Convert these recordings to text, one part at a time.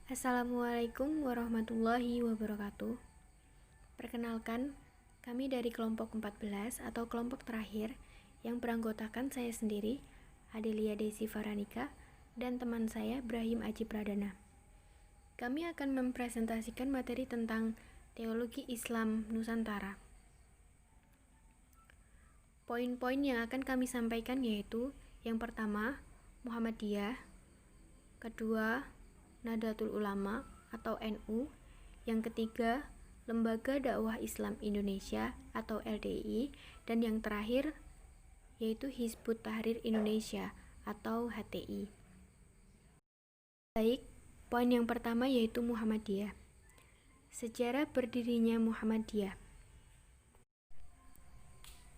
Assalamualaikum warahmatullahi wabarakatuh. Perkenalkan, kami dari kelompok 14 atau kelompok terakhir yang beranggotakan saya sendiri, Adelia Desi Faranika, dan teman saya, Brahim Aji Pradana. Kami akan mempresentasikan materi tentang teologi Islam Nusantara. Poin-poin yang akan kami sampaikan yaitu yang pertama, Muhammadiyah, kedua, Nahdlatul Ulama atau NU, yang ketiga, Lembaga Dakwah Islam Indonesia atau LDI, dan yang terakhir yaitu Hizbut Tahrir Indonesia atau HTI. Baik, poin yang pertama yaitu Muhammadiyah. Sejarah berdirinya Muhammadiyah.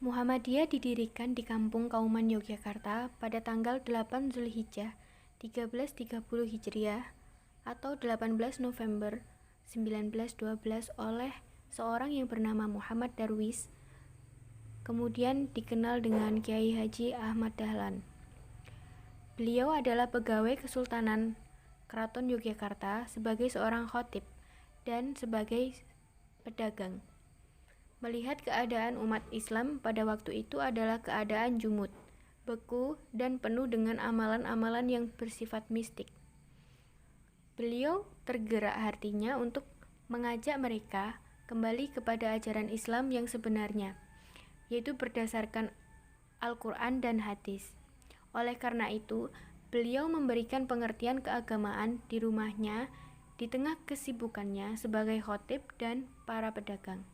Muhammadiyah didirikan di Kampung Kauman Yogyakarta pada tanggal 8 Zulhijjah 1330 Hijriah atau 18 November 1912 oleh seorang yang bernama Muhammad Darwis, kemudian dikenal dengan Kiai Haji Ahmad Dahlan. Beliau adalah pegawai Kesultanan Keraton Yogyakarta sebagai seorang khatib dan sebagai pedagang. Melihat keadaan umat Islam pada waktu itu adalah keadaan jumud, beku, dan penuh dengan amalan-amalan yang bersifat mistik. Beliau tergerak hatinya untuk mengajak mereka kembali kepada ajaran Islam yang sebenarnya, yaitu berdasarkan Al-Quran dan hadis. Oleh karena itu, beliau memberikan pengertian keagamaan di rumahnya di tengah kesibukannya sebagai khatib dan para pedagang.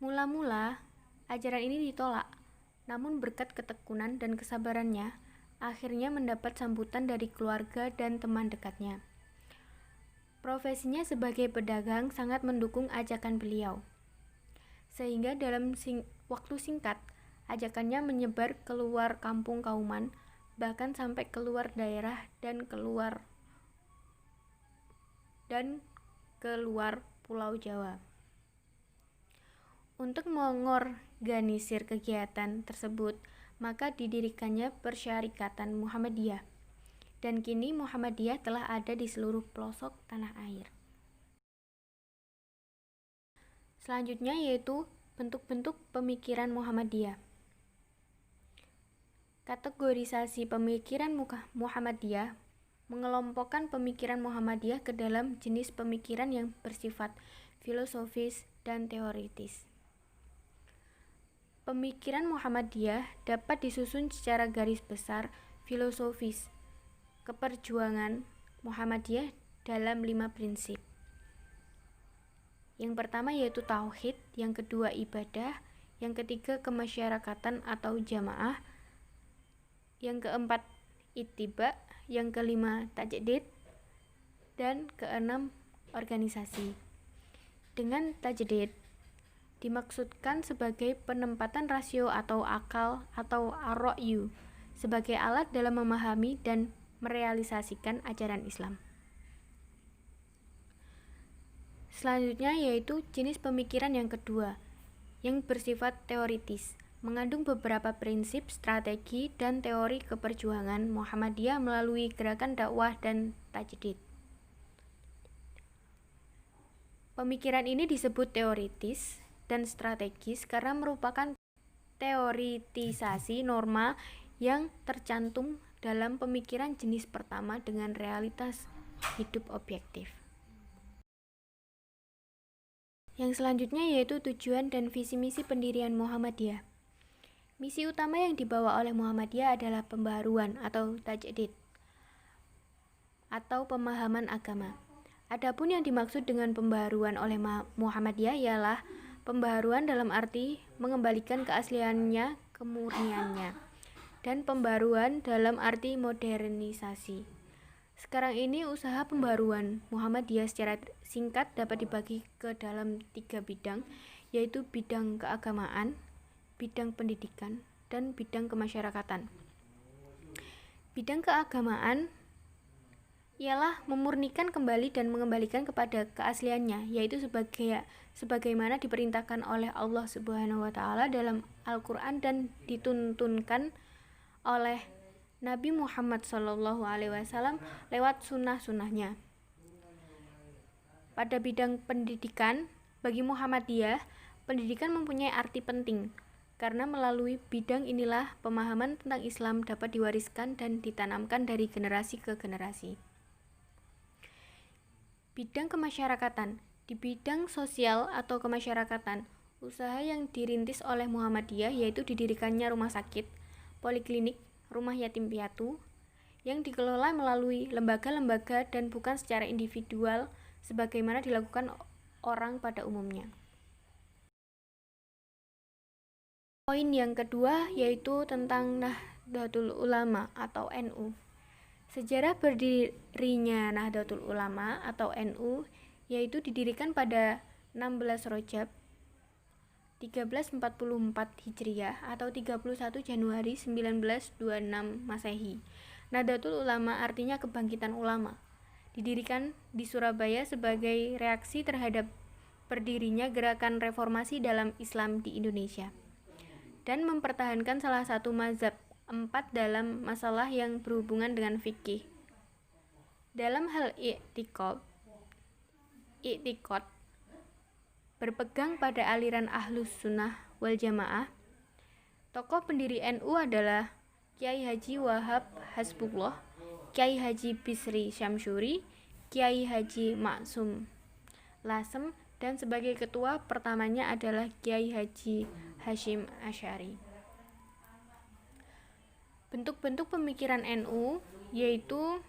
Mula-mula, ajaran ini ditolak, namun berkat ketekunan dan kesabarannya, akhirnya mendapat sambutan dari keluarga dan teman dekatnya. Profesinya sebagai pedagang sangat mendukung ajakan beliau, sehingga dalam waktu singkat, ajakannya menyebar keluar Kampung Kauman, bahkan sampai keluar daerah dan keluar Pulau Jawa. Untuk mengorganisir kegiatan tersebut, maka didirikannya Persyarikatan Muhammadiyah, dan kini Muhammadiyah telah ada di seluruh pelosok tanah air. Selanjutnya yaitu bentuk-bentuk pemikiran Muhammadiyah. Kategorisasi pemikiran Muhammadiyah mengelompokkan pemikiran Muhammadiyah ke dalam jenis pemikiran yang bersifat filosofis dan teoritis. Pemikiran Muhammadiyah dapat disusun secara garis besar filosofis. Keperjuangan Muhammadiyah dalam 5 prinsip. Yang pertama yaitu tauhid, yang kedua ibadah, yang ketiga kemasyarakatan atau jamaah, yang keempat ittiba, yang kelima tajdid, dan keenam organisasi. Dengan tajdid dimaksudkan sebagai penempatan rasio atau akal atau ar-ra'yu sebagai alat dalam memahami dan merealisasikan ajaran Islam. Selanjutnya yaitu jenis pemikiran yang kedua, yang bersifat teoritis, mengandung beberapa prinsip, strategi, dan teori keperjuangan Muhammadiyah melalui gerakan dakwah dan tajdid. Pemikiran ini disebut teoritis dan strategis karena merupakan teoritisasi norma yang tercantum dalam pemikiran jenis pertama dengan realitas hidup objektif. Yang selanjutnya yaitu tujuan dan visi misi pendirian Muhammadiyah. Misi utama yang dibawa oleh Muhammadiyah adalah pembaharuan atau tajdid atau pemahaman agama. Adapun yang dimaksud dengan pembaharuan oleh Muhammadiyah ialah pembaharuan dalam arti mengembalikan keasliannya, kemurniannya, dan pembaharuan dalam arti modernisasi. Sekarang ini usaha pembaharuan Muhammadiyah secara singkat dapat dibagi ke dalam 3 bidang, yaitu bidang keagamaan, bidang pendidikan, dan bidang kemasyarakatan. Bidang keagamaan ialah memurnikan kembali dan mengembalikan kepada keasliannya, yaitu sebagaimana diperintahkan oleh Allah Subhanahu wa taala dalam Al-Qur'an dan dituntunkan oleh Nabi Muhammad SAW lewat sunnah-sunnahnya. Pada bidang pendidikan, bagi Muhammadiyah, pendidikan mempunyai arti penting, karena melalui bidang inilah pemahaman tentang Islam dapat diwariskan dan ditanamkan dari generasi ke generasi. Bidang kemasyarakatan. Di bidang sosial atau kemasyarakatan, usaha yang dirintis oleh Muhammadiyah yaitu didirikannya rumah sakit, poliklinik, rumah yatim piatu, yang dikelola melalui lembaga-lembaga dan bukan secara individual sebagaimana dilakukan orang pada umumnya. Poin yang kedua yaitu tentang Nahdlatul Ulama atau NU. Sejarah berdirinya Nahdlatul Ulama atau NU yaitu didirikan pada 16 Rajab 1344 Hijriah atau 31 Januari 1926 Masehi. Nahdlatul Ulama artinya kebangkitan ulama. Didirikan di Surabaya sebagai reaksi terhadap berdirinya gerakan reformasi dalam Islam di Indonesia dan mempertahankan salah satu mazhab 4 dalam masalah yang berhubungan dengan fikih. Dalam hal i'tiqad berpegang pada aliran Ahlus Sunnah wal Jamaah. Tokoh pendiri NU adalah Kiai Haji Wahab Hasbullah, Kiai Haji Bisri Syamsuri, Kiai Haji Maksum Lasem, dan sebagai ketua pertamanya adalah Kiai Haji Hashim Asy'ari. Bentuk-bentuk pemikiran NU yaitu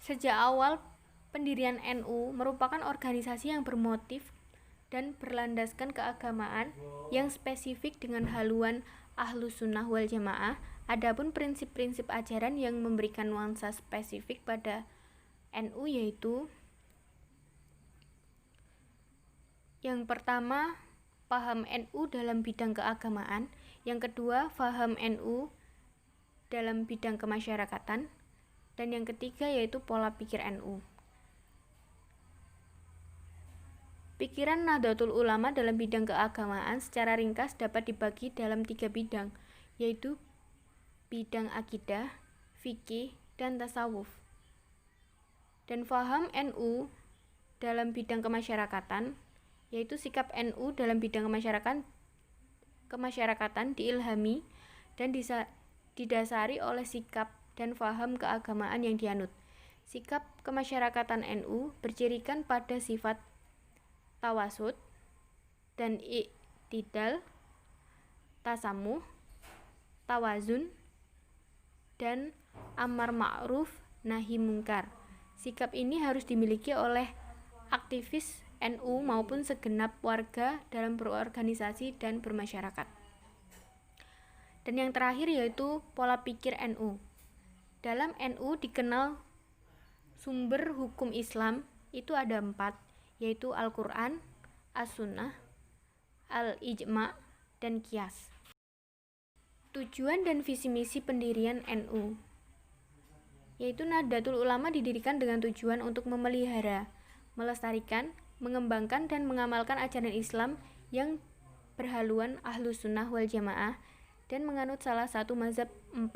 sejak awal pendirian NU merupakan organisasi yang bermotif dan berlandaskan keagamaan yang spesifik dengan haluan Ahlus Sunnah wal Jamaah. Adapun prinsip-prinsip ajaran yang memberikan nuansa spesifik pada NU yaitu yang pertama, paham NU dalam bidang keagamaan. Yang kedua, paham NU dalam bidang kemasyarakatan. Dan yang ketiga yaitu pola pikir NU. Pikiran Nahdlatul Ulama dalam bidang keagamaan secara ringkas dapat dibagi dalam 3 bidang, yaitu bidang akidah, fikih, dan tasawuf. Dan faham NU dalam bidang kemasyarakatan, yaitu sikap NU dalam bidang kemasyarakatan diilhami dan didasari oleh sikap dan faham keagamaan yang dianut. Sikap kemasyarakatan NU bercirikan pada sifat tawasud dan i'tidal, tasamuh, tawazun, dan amar ma'ruf nahi mungkar. Sikap ini harus dimiliki oleh aktivis NU maupun segenap warga dalam berorganisasi dan bermasyarakat. Dan yang terakhir yaitu pola pikir NU. Dalam NU dikenal sumber hukum Islam itu ada 4, yaitu Al-Quran, As-Sunnah, Al-Ijma', dan Qiyas. Tujuan dan visi misi pendirian NU yaitu Nahdlatul Ulama didirikan dengan tujuan untuk memelihara, melestarikan, mengembangkan, dan mengamalkan ajaran Islam yang berhaluan Ahlus Sunnah wal Jamaah dan menganut salah satu mazhab 4,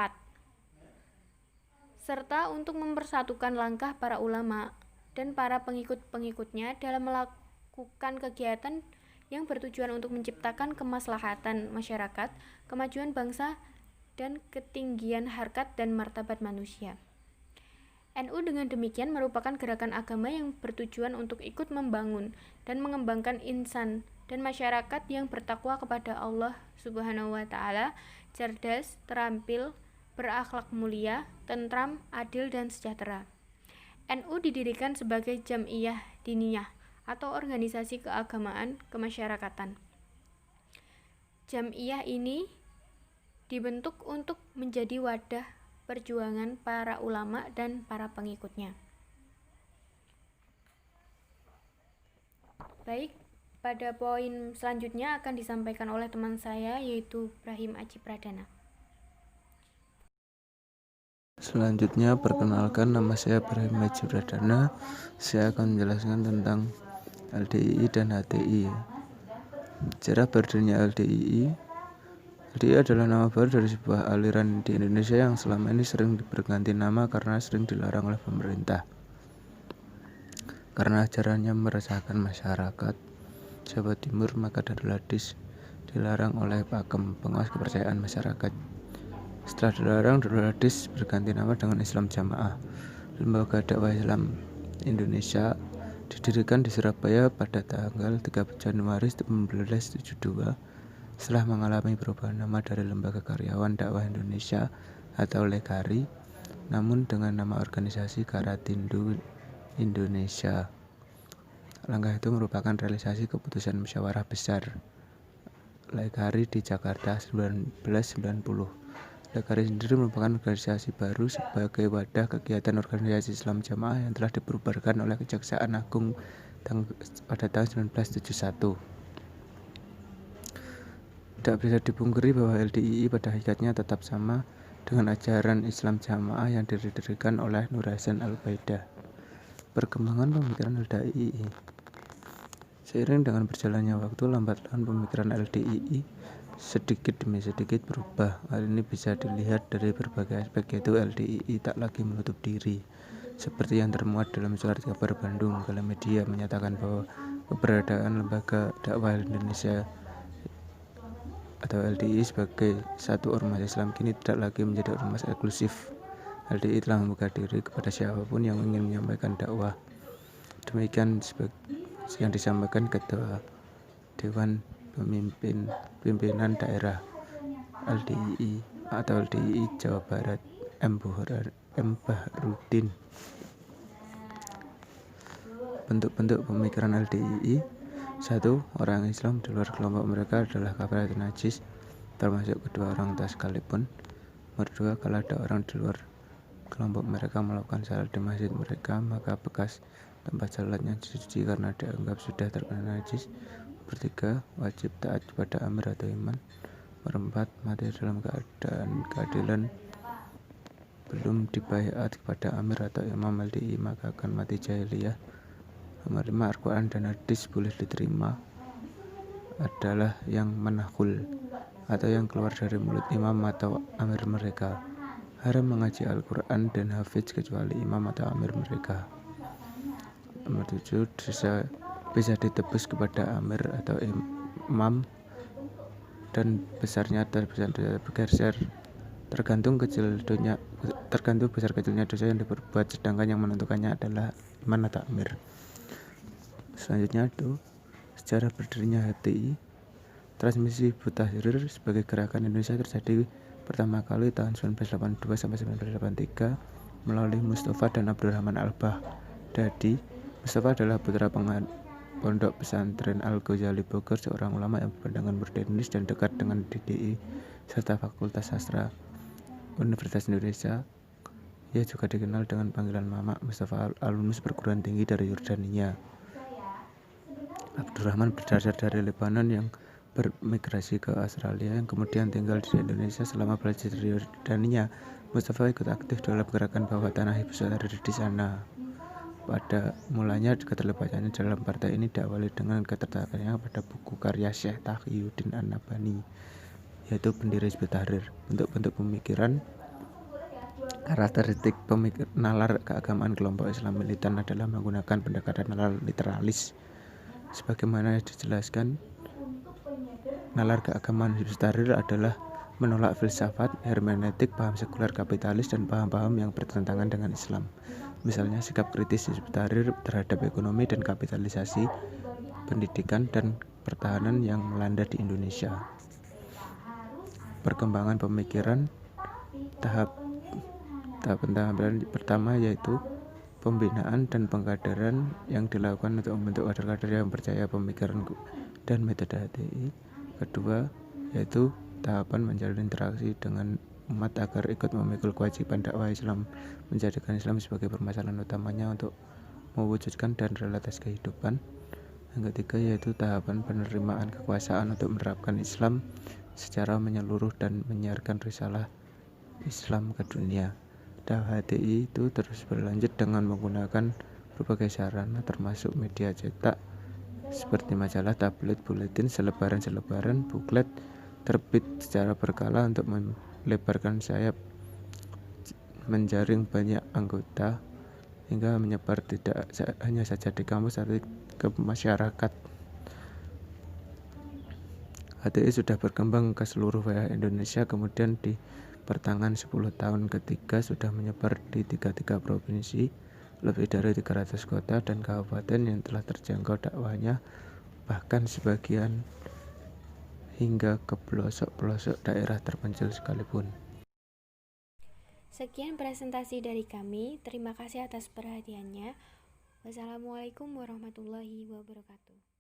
serta untuk mempersatukan langkah para ulama dan para pengikut-pengikutnya dalam melakukan kegiatan yang bertujuan untuk menciptakan kemaslahatan masyarakat, kemajuan bangsa, dan ketinggian harkat dan martabat manusia. NU dengan demikian merupakan gerakan agama yang bertujuan untuk ikut membangun dan mengembangkan insan dan masyarakat yang bertakwa kepada Allah Subhanahu wa Ta'ala, cerdas, terampil, berakhlak mulia, tentram, adil, dan sejahtera. NU didirikan sebagai Jam'iyah Diniyah atau organisasi keagamaan kemasyarakatan. Jam'iyah ini dibentuk untuk menjadi wadah perjuangan para ulama dan para pengikutnya. Baik, pada poin selanjutnya akan disampaikan oleh teman saya yaitu Brahim Aji Pradana. Selanjutnya, perkenalkan, nama saya Brahim Aji Pradana. Saya akan menjelaskan tentang LDII dan HTI. Sejarah berdirinya LDII. LDI adalah nama baru dari sebuah aliran di Indonesia yang selama ini sering berganti nama karena sering dilarang oleh pemerintah. Karena ajarannya meresahkan masyarakat Jawa Timur, maka Darul Hadis dilarang oleh Pakem, pengawas kepercayaan masyarakat. Setelah dilarang, Darul Hadis berganti nama dengan Islam Jamaah. Lembaga dakwah Islam Indonesia didirikan di Surabaya pada tanggal 3 Januari 1972 setelah mengalami perubahan nama dari Lembaga Karyawan Dakwah Indonesia atau LEKARI, namun dengan nama organisasi Karatindo Indonesia. Langkah itu merupakan realisasi keputusan musyawarah besar LEKARI di Jakarta 1990. LEKARI sendiri merupakan organisasi baru sebagai wadah kegiatan organisasi Islam Jamaah yang telah dibubarkan oleh Kejaksaan Agung pada tahun 1971. Tidak bisa dipungkiri bahwa LDII pada hakikatnya tetap sama dengan ajaran Islam Jamaah yang didirikan oleh Nur Hasan Al-Baidah. Perkembangan pemikiran LDII. Seiring dengan berjalannya waktu, lambat laun pemikiran LDII sedikit demi sedikit berubah. Hal ini bisa dilihat dari berbagai aspek, yaitu LDII tak lagi menutup diri. Seperti yang termuat dalam surat kabar Bandung, Galamedia menyatakan bahwa keberadaan Lembaga Dakwah Indonesia atau LDII sebagai satu ormas Islam kini tidak lagi menjadi ormas eksklusif. LDII telah membuka diri kepada siapapun yang ingin menyampaikan dakwah. Demikian yang disampaikan Ketua Dewan Pimpinan Daerah LDII atau LDII Jawa Barat M. Bahrudin. Bentuk-bentuk pemikiran LDII. 1. Orang Islam di luar kelompok mereka adalah kafir atau najis, termasuk kedua orang tua sekalipun. Nomor 2. Kalau ada orang di luar kelompok mereka melakukan salat di masjid mereka, maka bekas tempat salatnya dicuci karena dianggap sudah terkena najis. Nomor 3. Wajib taat kepada amir atau imam. Nomor 4. Mati dalam keadaan keadilan, belum dibaiat kepada amir atau imam LDII maka akan mati jahiliyah. Nomor 5. Al-Quran dan hadis boleh diterima adalah yang manahul atau yang keluar dari mulut imam atau amir mereka. Haram mengaji Al-Quran dan hafiz kecuali imam atau amir mereka. Nomor 7. Dosa bisa ditebus kepada amir atau imam dan besarnya bergeser tergantung besar kecilnya dosa yang diperbuat, sedangkan yang menentukannya adalah imam atau amir. Selanjutnya itu sejarah berdirinya HTI. Transmisi Hizbut Tahrir sebagai gerakan Indonesia terjadi pertama kali tahun 1982 sampai 1983 melalui Mustafa dan Abdurrahman Al-Baghdadi. Mustafa adalah putra pondok pesantren Al-Ghazali Bogor, seorang ulama yang berpandangan modernis dan dekat dengan DDI serta Fakultas Sastra Universitas Indonesia. Ia juga dikenal dengan panggilan Mama. Mustafa alumnus perguruan tinggi dari Yordania. Abdurrahman berasal dari Lebanon yang bermigrasi ke Australia, yang kemudian tinggal di Indonesia selama belajar di Yordania. Mustafa ikut aktif dalam gerakan bawah tanah Hizbut Tahrir di sana. Pada mulanya keterlibatannya dalam partai ini diawali dengan ketertarikannya pada buku karya Syekh Taqiyuddin An-Nabhani, yaitu pendiri Hizbut Tahrir. Bentuk-bentuk pemikiran. Karakteristik nalar keagamaan kelompok Islam militan adalah menggunakan pendekatan nalar literalis. Sebagaimana dijelaskan, nalar keagamaan Hizbut Tahrir adalah menolak filsafat, hermeneutik, paham sekuler kapitalis, dan paham-paham yang bertentangan dengan Islam. Misalnya sikap kritis Hizbut Tahrir terhadap ekonomi dan kapitalisasi, pendidikan, dan pertahanan yang melanda di Indonesia. Perkembangan pemikiran. Tahapan pertama yaitu pembinaan dan pengkaderan yang dilakukan untuk membentuk kader-kader yang percaya pemikiran dan metode HTI. Kedua yaitu tahapan menjalin interaksi dengan umat agar ikut memikul kewajiban dakwah Islam, menjadikan Islam sebagai permasalahan utamanya untuk mewujudkan dan realitas kehidupan. Yang ketiga yaitu tahapan penerimaan kekuasaan untuk menerapkan Islam secara menyeluruh dan menyiarkan risalah Islam ke dunia. Dakwah HTI itu terus berlanjut dengan menggunakan berbagai sarana termasuk media cetak seperti majalah, tablet, buletin, selebaran, buklet, terbit secara berkala untuk melebarkan sayap, menjaring banyak anggota hingga menyebar tidak hanya saja di kampus tapi ke masyarakat. HTI sudah berkembang ke seluruh wilayah Indonesia, kemudian di pertengahan 10 tahun ketiga sudah menyebar di 33 provinsi, lebih dari 300 kota dan kabupaten yang telah terjangkau dakwahnya, bahkan sebagian hingga ke pelosok-pelosok daerah terpencil sekalipun. Sekian presentasi dari kami. Terima kasih atas perhatiannya. Wassalamualaikum warahmatullahi wabarakatuh.